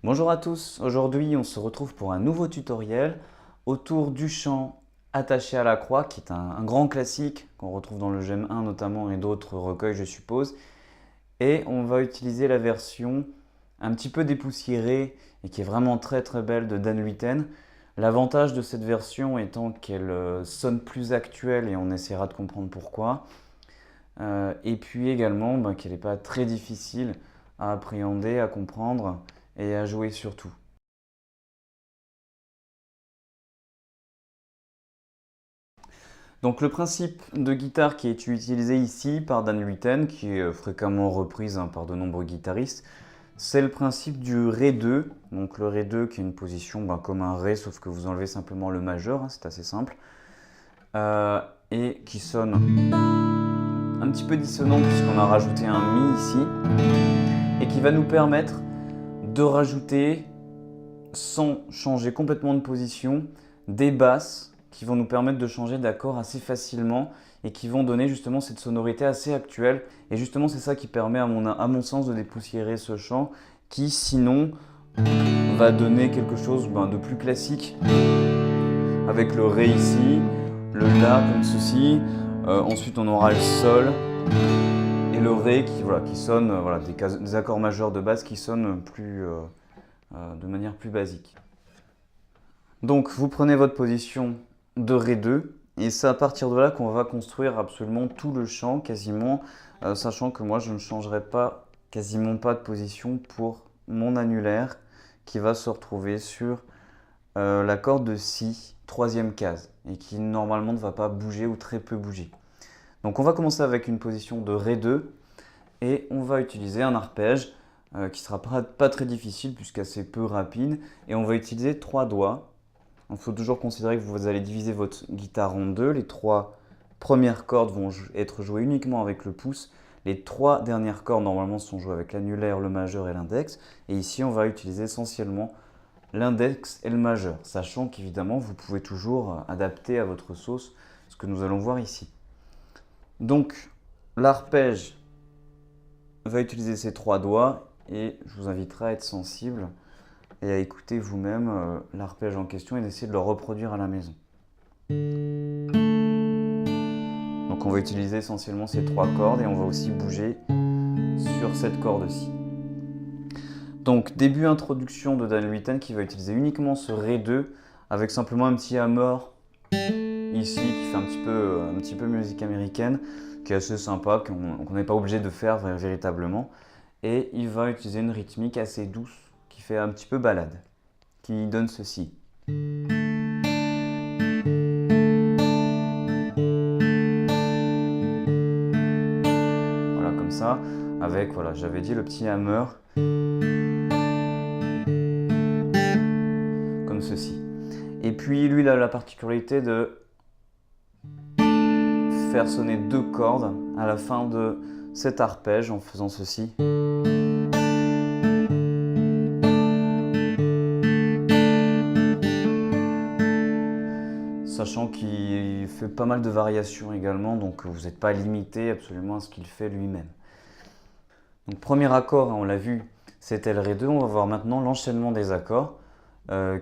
Bonjour à tous, aujourd'hui on se retrouve pour un nouveau tutoriel autour du chant attaché à la croix qui est un grand classique qu'on retrouve dans le Gem 1 notamment et d'autres recueils je suppose. Et on va utiliser la version un petit peu dépoussiérée et qui est vraiment très très belle de Dan Luiten. L'avantage de cette version étant qu'elle sonne plus actuelle et on essaiera de comprendre pourquoi. Et puis également qu'elle n'est pas très difficile à appréhender, à comprendre et à jouer surtout. Donc le principe de guitare qui est utilisé ici par Dan Luiten, qui est fréquemment reprise par de nombreux guitaristes, c'est le principe du Ré 2. Donc le Ré 2 qui est une position comme un Ré, sauf que vous enlevez simplement le majeur, c'est assez simple. Et qui sonne un petit peu dissonant puisqu'on a rajouté un Mi ici. Et qui va nous permettre de rajouter, sans changer complètement de position, des basses qui vont nous permettre de changer d'accord assez facilement et qui vont donner justement cette sonorité assez actuelle. Et justement, c'est ça qui permet à mon sens de dépoussiérer ce chant qui sinon va donner quelque chose de plus classique avec le Ré ici, le La comme ceci, ensuite on aura le Sol et le Ré qui sonne des accords majeurs de base qui sonnent de manière plus basique. Donc vous prenez votre position de Ré 2 et c'est à partir de là qu'on va construire absolument tout le chant quasiment, sachant que moi je ne changerai pas quasiment pas de position pour mon annulaire qui va se retrouver sur la corde de Si, troisième case, et qui normalement ne va pas bouger ou très peu bouger. Donc on va commencer avec une position de Ré 2 et on va utiliser un arpège qui ne sera pas très difficile puisqu'assez peu rapide, et on va utiliser 3 doigts. Il faut toujours considérer que vous allez diviser votre guitare en deux. Les 3 premières cordes vont être jouées uniquement avec le pouce. Les 3 dernières cordes normalement sont jouées avec l'annulaire, le majeur et l'index. Et ici on va utiliser essentiellement l'index et le majeur, sachant qu'évidemment vous pouvez toujours adapter à votre sauce ce que nous allons voir ici. Donc l'arpège va utiliser ces 3 doigts et je vous inviterai à être sensible et à écouter vous-même l'arpège en question et d'essayer de le reproduire à la maison. Donc on va utiliser essentiellement ces 3 cordes et on va aussi bouger sur cette corde-ci. Donc début introduction de Dan Luiten qui va utiliser uniquement ce Ré 2 avec simplement un petit hammer ici qui fait un petit peu musique américaine, qui est assez sympa, qu'on n'est pas obligé de faire véritablement. Et il va utiliser une rythmique assez douce qui fait un petit peu balade, qui donne ceci. Voilà, comme ça, avec, j'avais dit le petit hammer, comme ceci. Et puis lui, il a la particularité de faire sonner 2 cordes à la fin de cet arpège en faisant ceci. Sachant qu'il fait pas mal de variations également, donc vous n'êtes pas limité absolument à ce qu'il fait lui-même. Donc premier accord, on l'a vu, c'était le Ré 2. On va voir maintenant l'enchaînement des accords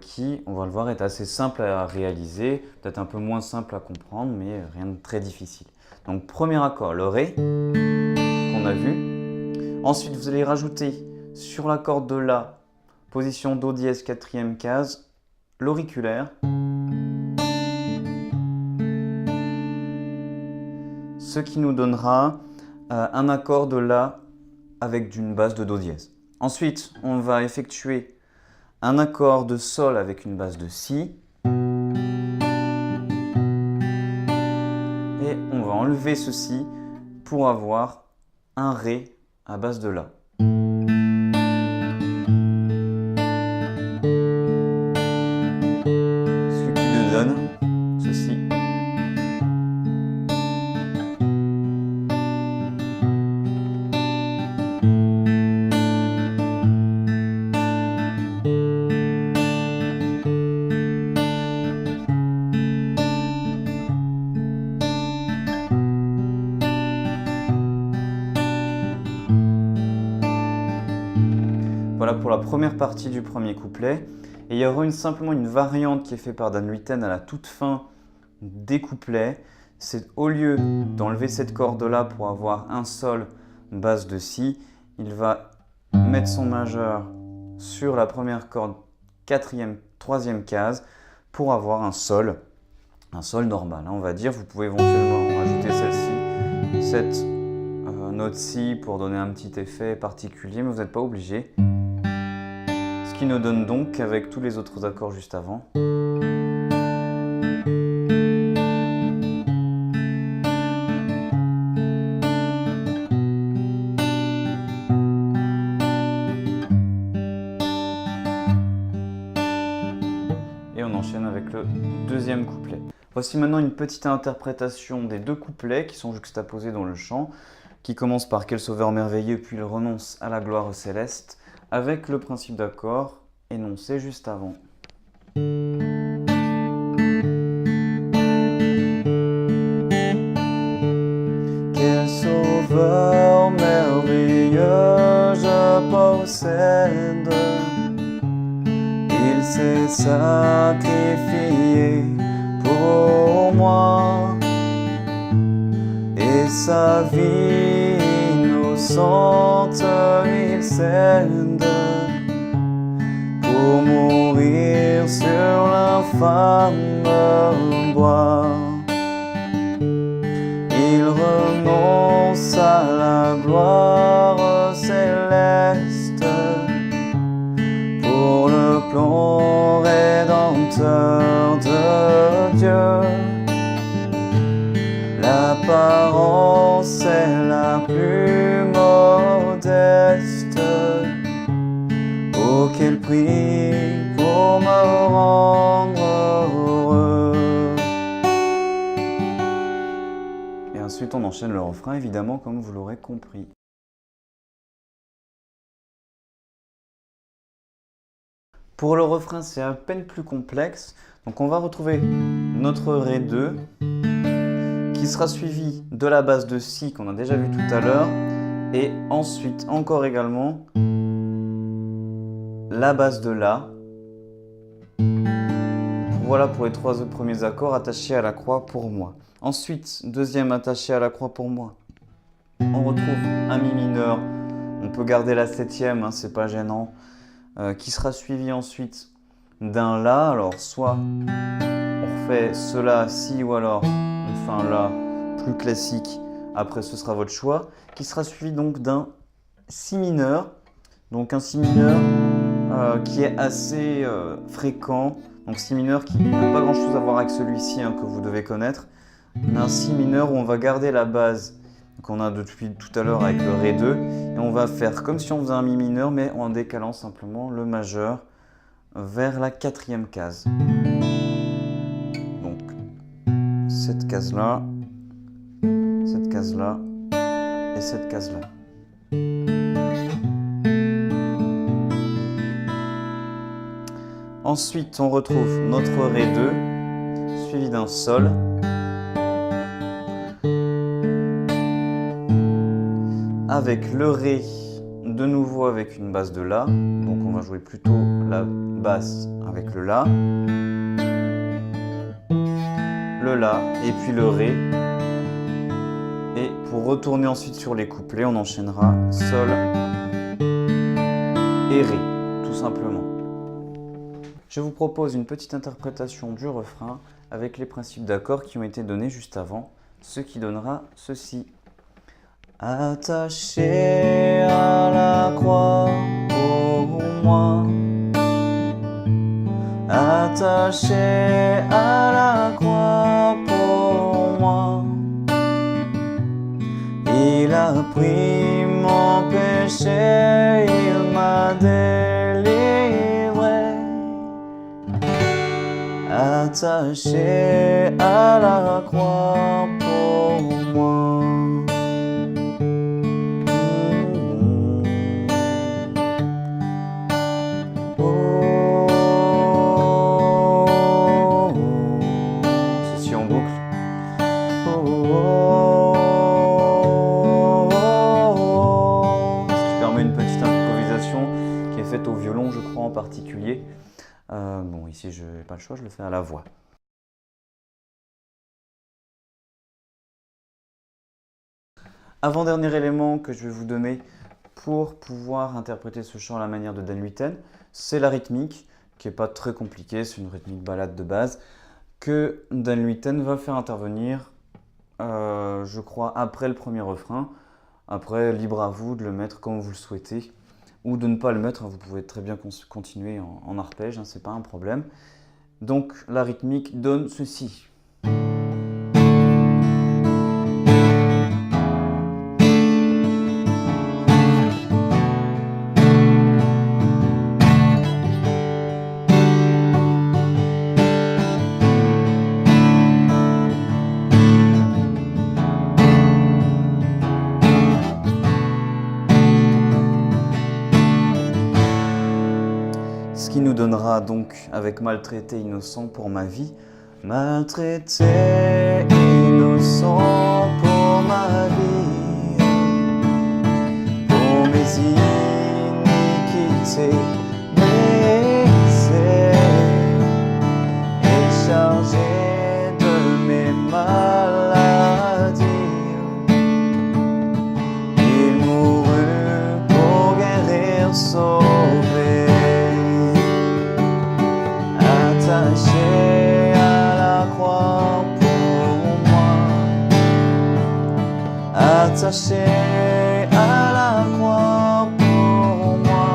qui, on va le voir, est assez simple à réaliser, peut-être un peu moins simple à comprendre, mais rien de très difficile. Donc premier accord, le Ré, qu'on a vu. Ensuite, vous allez rajouter sur la corde de La, position Do dièse, quatrième case, l'auriculaire. Ce qui nous donnera un accord de La avec une basse de Do dièse. Ensuite, on va effectuer un accord de Sol avec une basse de Si. Et on va enlever ceci pour avoir un Ré à base de La. Ce qui nous donne ceci. Voilà pour la première partie du premier couplet. Et il y aura simplement une variante qui est faite par Dan Luiten à la toute fin des couplets. C'est au lieu d'enlever cette corde-là pour avoir un sol basse de si, il va mettre son majeur sur la première corde, quatrième, troisième case, pour avoir un sol normal, on va dire. Vous pouvez éventuellement rajouter celle-ci, cette note si pour donner un petit effet particulier, mais vous n'êtes pas obligé. Ce qui nous donne donc avec tous les autres accords juste avant. Et on enchaîne avec le deuxième couplet. Voici maintenant une petite interprétation des deux couplets qui sont juxtaposés dans le chant, qui commence par Quel sauveur merveilleux, puis il renonce à la gloire céleste, avec le principe d'accord énoncé juste avant. Quel sauveur merveilleux je possède, il s'est sacrifié pour moi, et sa vie innocente il cède pour mourir sur l'infâme bois. Il renonce à la gloire céleste pour le plan rédempteur de Dieu. L'apparence est la plus modeste. Oh, quel prix pour me rendre heureux. Et ensuite on enchaîne le refrain, évidemment, comme vous l'aurez compris. Pour le refrain, c'est à peine plus complexe. Donc on va retrouver notre Ré 2, qui sera suivi de la basse de Si qu'on a déjà vu tout à l'heure, et ensuite encore également la basse de La. Voilà pour les trois premiers accords attachés à la croix pour moi. Ensuite, deuxième attaché à la croix pour moi. On retrouve un Mi mineur, on peut garder la septième, hein, c'est pas gênant, qui sera suivi ensuite d'un La. Alors soit on refait ce La, Si, ou alors on fait un La plus classique, après ce sera votre choix, qui sera suivi donc d'un Si mineur, donc un Si mineur qui est assez fréquent, donc Si mineur qui n'a pas grand chose à voir avec celui-ci, hein, que vous devez connaître, mais un Si mineur où on va garder la base qu'on a depuis tout à l'heure avec le Ré 2, et on va faire comme si on faisait un Mi mineur, mais en décalant simplement le majeur vers la quatrième case. Donc cette case-là, cette case-là et cette case-là. Ensuite, on retrouve notre Ré 2, suivi d'un Sol, avec le Ré, de nouveau avec une basse de La, donc on va jouer plutôt la basse avec le La, le La, et puis le Ré. Et pour retourner ensuite sur les couplets, on enchaînera Sol et Ré, tout simplement. Je vous propose une petite interprétation du refrain avec les principes d'accords qui ont été donnés juste avant, ce qui donnera ceci. Attaché à la croix pour moi, attaché à la croix pour moi, il a pris mon péché, il m'a délivré. Attaché à la croix pour moi. Ceci en boucle. Ce qui permet une petite improvisation qui est faite particulier. Bon, ici, je n'ai pas le choix, je le fais à la voix. Avant-dernier élément que je vais vous donner pour pouvoir interpréter ce chant à la manière de Dan Luiten, c'est la rythmique, qui n'est pas très compliquée, c'est une rythmique ballade de base, que Dan Luiten va faire intervenir, je crois, après le premier refrain. Après, libre à vous de le mettre comme vous le souhaitez, ou de ne pas le mettre, vous pouvez très bien continuer en arpège, hein, c'est pas un problème. Donc la rythmique donne ceci. Ce qui nous donnera donc, avec maltraité innocent pour ma vie, maltraité innocent pour ma vie, pour mes iniquités blessées et chargé de mes maladies. Il mourut pour guérir, sauver. Attaché à la croix pour moi, attaché à la croix pour moi,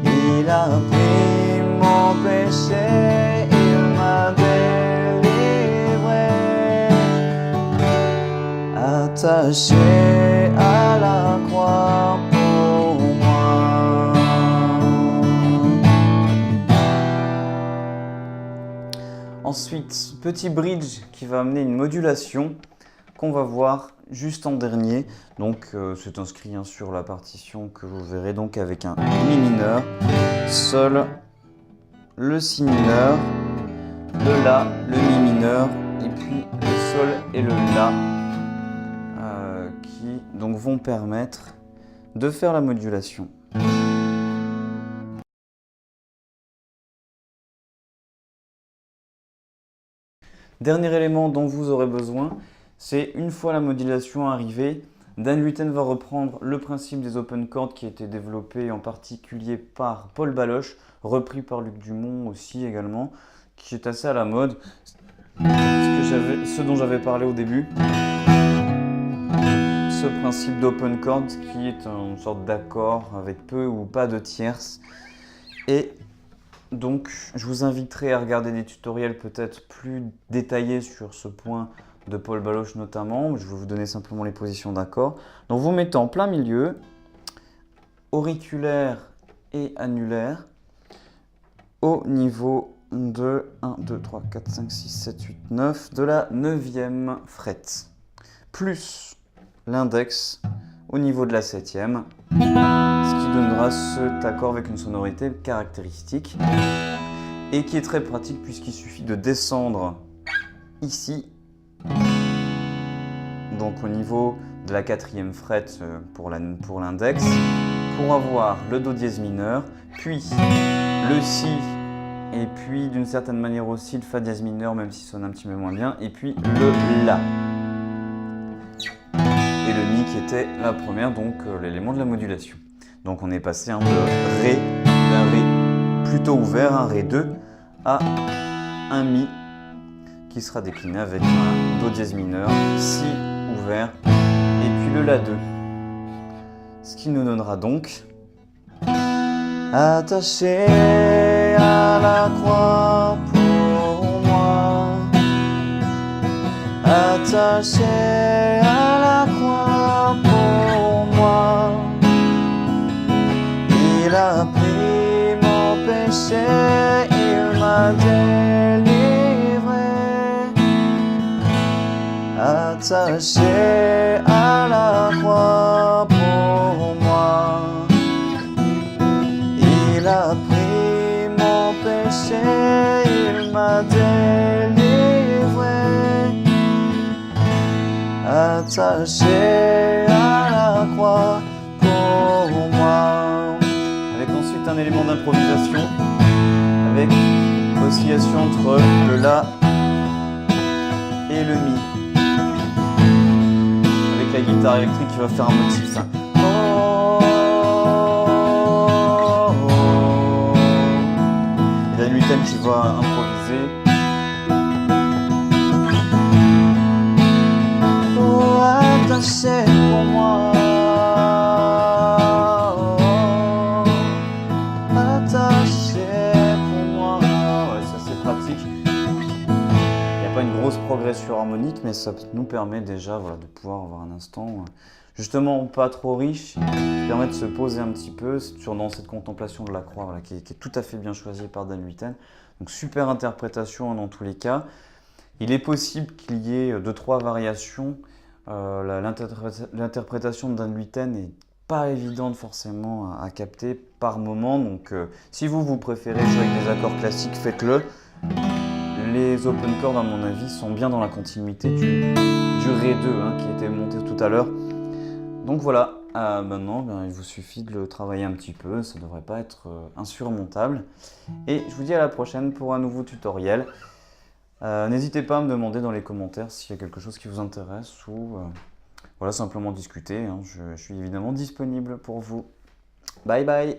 il a pris mon péché, il m'a délivré, attaché à la croix pour moi. Ensuite, petit bridge qui va amener une modulation qu'on va voir juste en dernier. Donc c'est inscrit sur la partition que vous verrez donc avec un mi mineur, sol, le si mineur, le la, le mi mineur et puis le sol et le la qui donc vont permettre de faire la modulation. Dernier élément dont vous aurez besoin, c'est une fois la modulation arrivée, Dan Luiten va reprendre le principe des open chords qui a été développé en particulier par Paul Baloche, repris par Luc Dumont aussi également, qui est assez à la mode. Ce dont j'avais parlé au début, ce principe d'open chords qui est une sorte d'accord avec peu ou pas de tierces. Et donc, je vous inviterai à regarder des tutoriels peut-être plus détaillés sur ce point de Paul Baloche notamment. Je vais vous donner simplement les positions d'accords. Donc, vous mettez en plein milieu, auriculaire et annulaire, au niveau de 1, 2, 3, 4, 5, 6, 7, 8, 9 de la 9e fret, plus l'index au niveau de la 7e. Ce qui donnera cet accord avec une sonorité caractéristique et qui est très pratique puisqu'il suffit de descendre ici, donc au niveau de la 4e fret pour l'index, pour avoir le do dièse mineur, puis le si, et puis d'une certaine manière aussi le fa dièse mineur, même s'il sonne un petit peu moins bien, et puis le la. Et le mi qui était la première, donc l'élément de la modulation. Donc on est passé d'un Ré plutôt ouvert, un Ré 2, à un Mi qui sera décliné avec un Do dièse mineur, Si ouvert et puis le La 2. Ce qui nous donnera donc attaché à la croix pour moi, attaché à la croix pour moi. Il a pris mon péché, il m'a délivré, attaché à la croix pour moi. Il a pris mon péché, il m'a délivré, attaché à la croix pour moi. Avec ensuite élément d'improvisation avec oscillation entre le La et le Mi. Avec la guitare électrique qui va faire un motif. Hein. Et Dan Luyten qui va improviser. Oh, attaché pour moi. Une grosse progression harmonique, mais ça nous permet déjà de pouvoir avoir un instant justement pas trop riche, qui permet de se poser un petit peu dans cette contemplation de la croix qui est tout à fait bien choisie par Dan Luyten. Donc super interprétation dans tous les cas. Il est possible qu'il y ait 2-3 variations. L'interprétation de Dan Luyten n'est pas évidente forcément à capter par moment, donc si vous préférez jouer avec des accords classiques, faites-le. Les open chords, à mon avis, sont bien dans la continuité du Ré 2 qui était monté tout à l'heure. Donc voilà, maintenant il vous suffit de le travailler un petit peu, ça ne devrait pas être insurmontable. Et je vous dis à la prochaine pour un nouveau tutoriel. N'hésitez pas à me demander dans les commentaires s'il y a quelque chose qui vous intéresse ou voilà, simplement discuter. Je suis évidemment disponible pour vous. Bye bye!